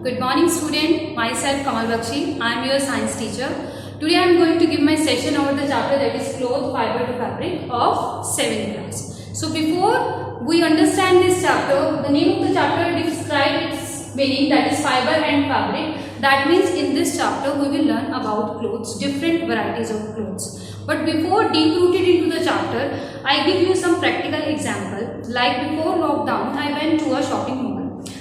Good morning student, myself Kamal Bakshi. I am your science teacher. Today I am going to give my session over the chapter that is cloth fiber to fabric of 7th class. So before we understand this chapter, the name of the chapter describes its meaning, that is fiber and fabric. That means in this chapter we will learn about clothes, different varieties of clothes. But before deep rooted into the chapter, I give you some practical example. Like before lockdown, I went to a shopping mall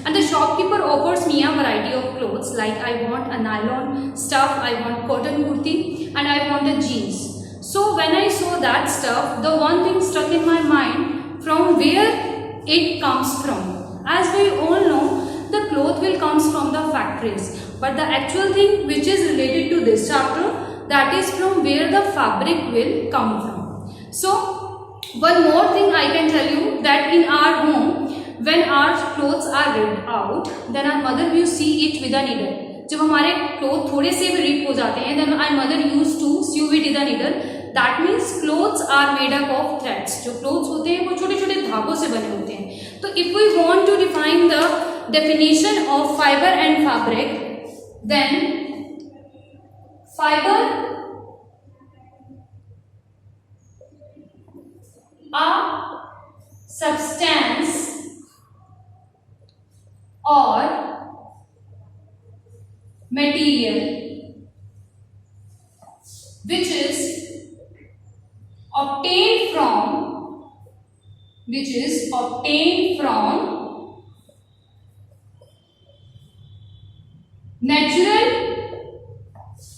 and the shopkeeper offers me a variety of clothes, like I want a nylon stuff, I want cotton kurti, and I want a jeans. So when I saw that stuff, the one thing stuck in my mind, from where it comes from. As we all know, the cloth will comes from the factories, but the actual thing which is related to this chapter, that is from where the fabric will come from. So one more thing I can tell you, that in our home, when our clothes are ripped out, then our mother will see it with a needle. जब हमारे clothes थोड़े से भी rip हो जाते हैं, then our mother used to sew it with a needle. That means clothes are made up of threads. जो clothes होते हैं वो छोटे छोटे धागों से बने होते हैं. तो if we want to define the definition of fiber and fabric, then fiber a substance or material which is obtained from natural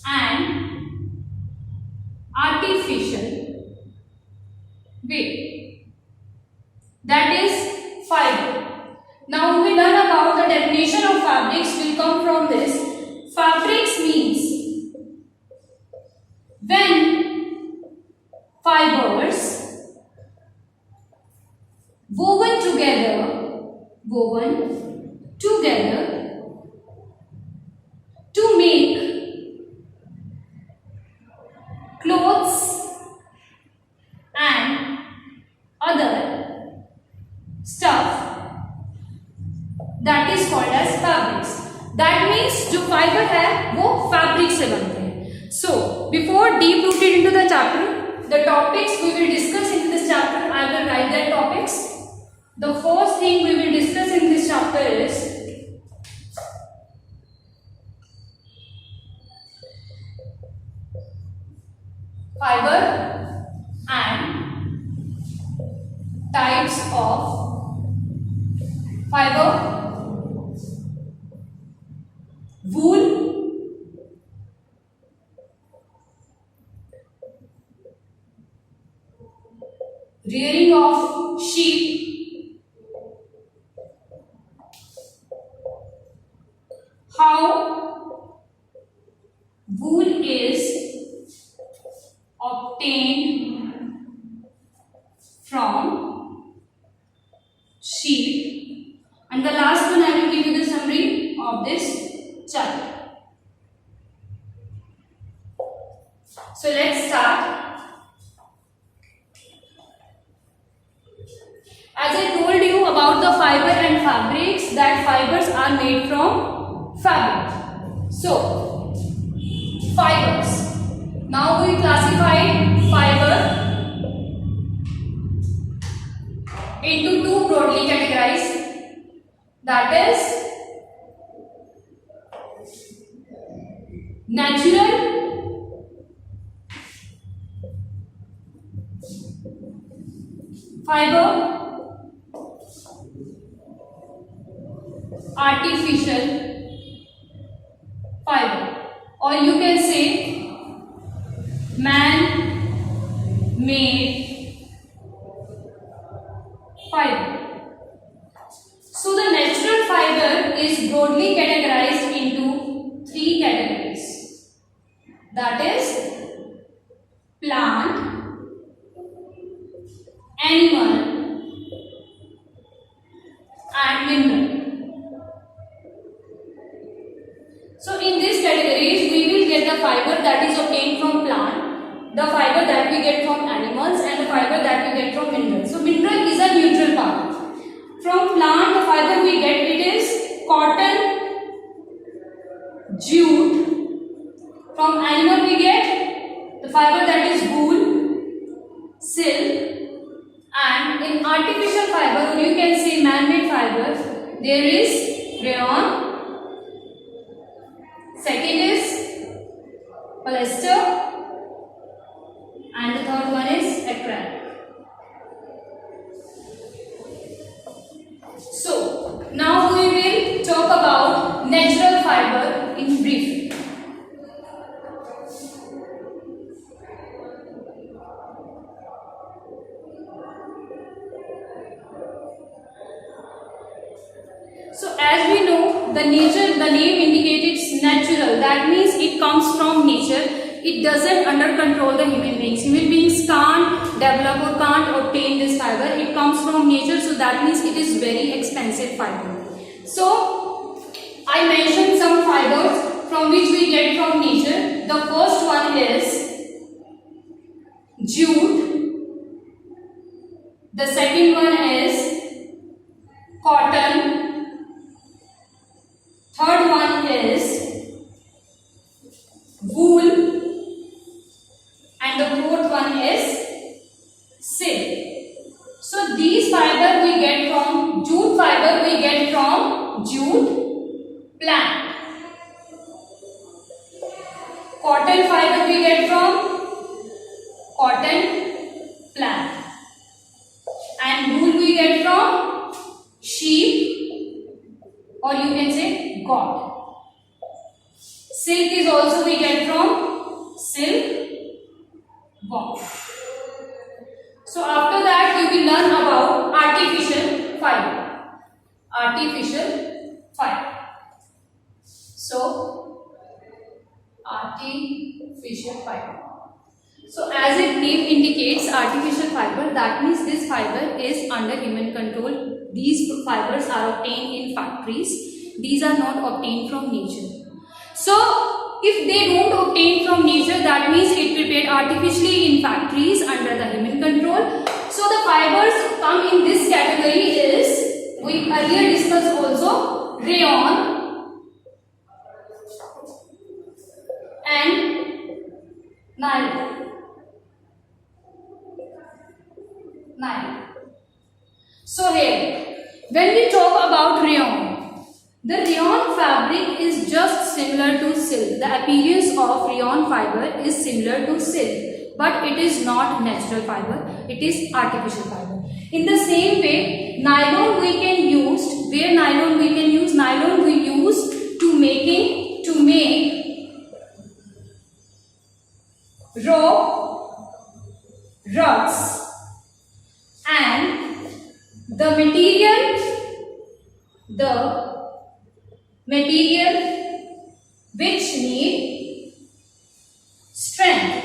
and artificial way, that is fiber. Now we learn about the definition of fabrics will come from this. Fabrics means when fibers woven together to make clothes and other stuff, that is called as fabrics. That means जो fiber है वो fabric से बनते हैं. So before deep rooted into the chapter, the topics we will discuss in this chapter, I will write their topics. The first thing we will discuss in this chapter is fiber and types of fiber. Wool, rearing of sheep, how wool is obtained from sheep, and the last one I will give you the summary of this chapter. So let's start. As I told you about the fiber and fabrics, that fibers are made from fabric. So fibers. Now we classify fiber into two broadly categorized, that is natural fiber, artificial fiber, or you can say man-made fiber. So the natural fiber is broadly categorized into three categories, that is plant, animal and mineral. So in these categories we will get the fiber that is obtained from plant, the fiber that we get from animals, and the fiber that we get from minerals. So mineral is a neutral part. From plant, the fiber we get, it is cotton, jute. From animal we get the fiber that is wool, silk, and in artificial fiber, or you can say man-made fibers, there is rayon. Second is polyester, and the third one is acrylic. So now we will talk about natural fiber in brief. So as we know, the name indicates natural. That means it comes from nature. It doesn't under control the human beings. Human beings can't develop or can't obtain this fiber. It comes from nature. So that means it is very expensive fiber. So I mentioned some fibers from which we get from nature. The first one is jute. The second one is cotton. Third one is wool, and the fourth one is silk. So these fiber we get from jute fiber, we get from jute plant. Cotton fiber we get from cotton plant, and wool we get from sheep, or you can say goat. Silk is also we get from silk worm. So after that you will learn about artificial fiber. Artificial fiber. So artificial fiber. So as its name indicates, artificial fiber, that means this fiber is under human control. These fibers are obtained in factories. These are not obtained from nature. So if they don't obtain from nature, that means it prepared artificially in factories under the human control. So the fibers come in this category is, we earlier discussed also, rayon and nylon. So here, when we talk about rayon, the rayon fabric is just similar to silk. The appearance of rayon fiber is similar to silk, but it is not natural fiber, it is artificial fiber. In the same way, nylon we can use, where nylon we can use? Nylon we use to make rope, rugs, and the material which need strength.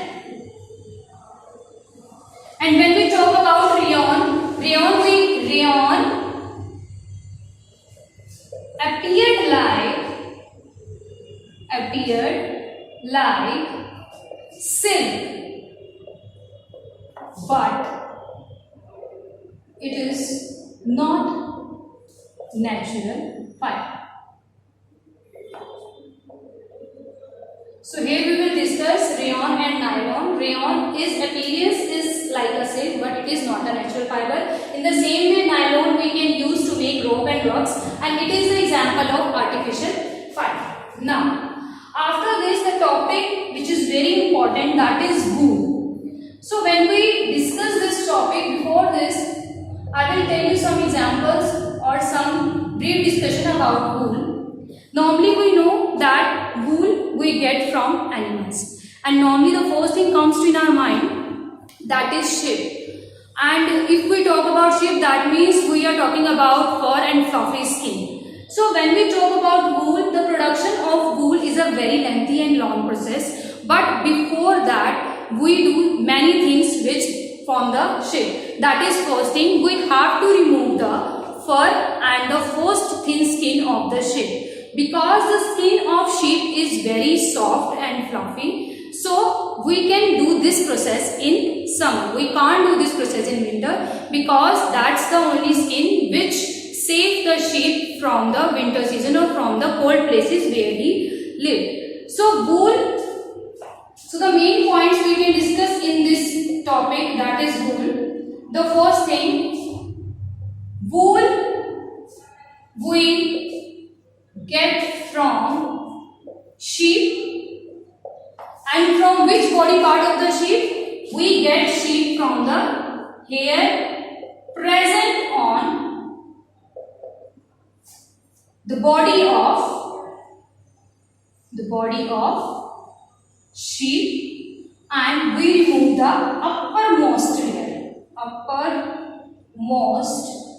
And when we talk about rayon appeared like silk, but it is not natural fiber. So here we will discuss rayon and nylon. Rayon is appearance is like a silk, but it is not a natural fiber. In the same way, nylon we can use to make rope and rugs, and it is an example of artificial fiber. Now, after this, the topic which is very important, that is wool. So when we discuss this topic, before this, I will tell you some examples or some brief discussion about wool. Normally we know that wool we get from animals, and normally the first thing comes to in our mind, that is sheep. And if we talk about sheep, that means we are talking about fur and fluffy skin. So when we talk about wool, the production of wool is a very lengthy and long process, but before that we do many things which form the sheep. That is, first thing, we have to remove the fur and the first thin skin of the sheep, because the skin of sheep is very soft and fluffy. So we can do this process in summer. We can't do this process in winter, because that's the only skin which saves the sheep from the winter season or from the cold places where he live. So wool. So the main points we can discuss in this topic, that is wool. The first thing, wool we get from sheep, and from which body part of the sheep? We get sheep from the hair present on the body of sheep, and we remove the uppermost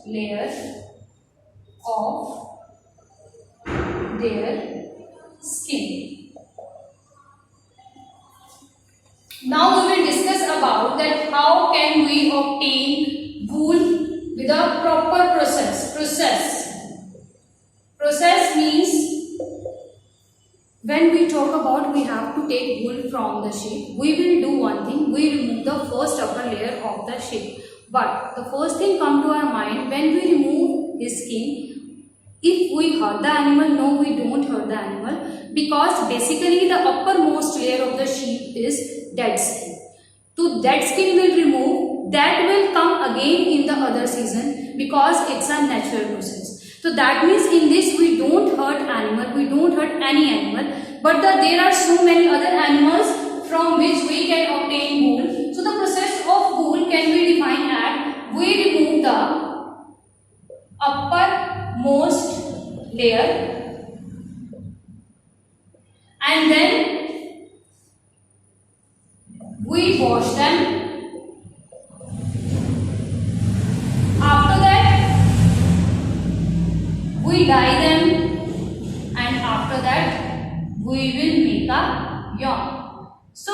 layer of their skin. Now we will discuss about that how can we obtain wool with a proper process. Process means when we talk about we have to take wool from the sheep, we will do one thing, we remove the first upper layer of the sheep. But the first thing come to our mind, when we remove his skin, if we hurt the animal, no, we don't hurt the animal, because basically the uppermost layer of the sheep is dead skin. So that skin will remove, that will come again in the other season, because it's a natural process. So that means in this we don't hurt animal, we don't hurt any animal, but there are so many other animals from which we can obtain wool. So the process of wool can be defined as we remove the uppermost layer and then we wash them. After that we dye them, and after that we will make a yarn. So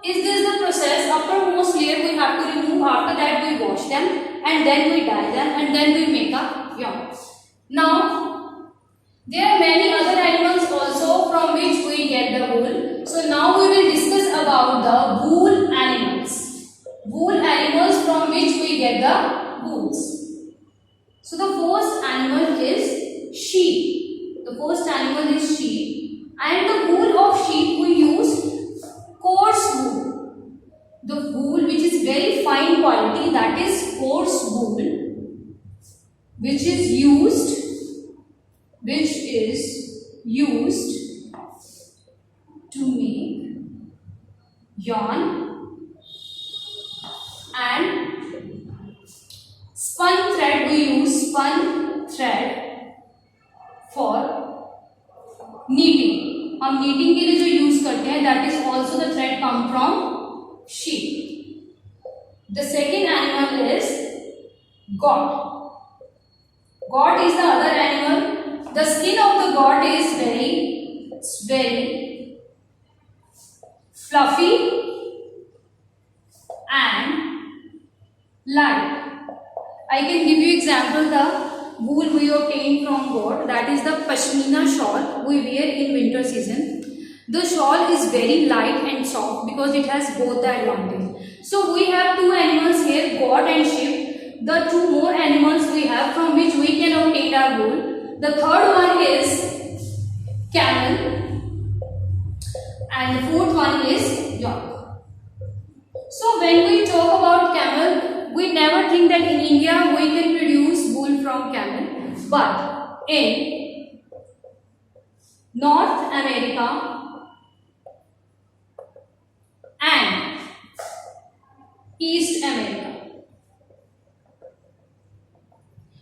is this the process? Uppermost layer we have to remove, after that we wash them, and then we dye them, and then we make a yarn. Now there are many other animals also from which we get the wool. So now we will discuss about the wool animals. Wool animals from which we get the wools. So the first animal is sheep. The first animal is sheep, and the wool of sheep we use coarse wool. The wool which is very fine quality, that is coarse wool, which is used to make yarn, and spun thread, we use spun thread for knitting. हम knitting के लिए जो use करते हैं, that is also the thread come from sheep. The second animal is goat. Goat is the other animal. The skin of the goat is very fluffy and light. I can give you example the wool we obtain from goat, that is the pashmina shawl we wear in winter season. The shawl is very light and soft because it has both the advantage. So we have two animals here, goat and sheep. The two more animals we have from which we can obtain our wool. The third one is camel, and the fourth one is yak. So when we talk about camel, we never think that in India we can produce wool from camel, but in North America and East America,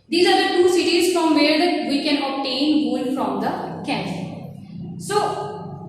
these are the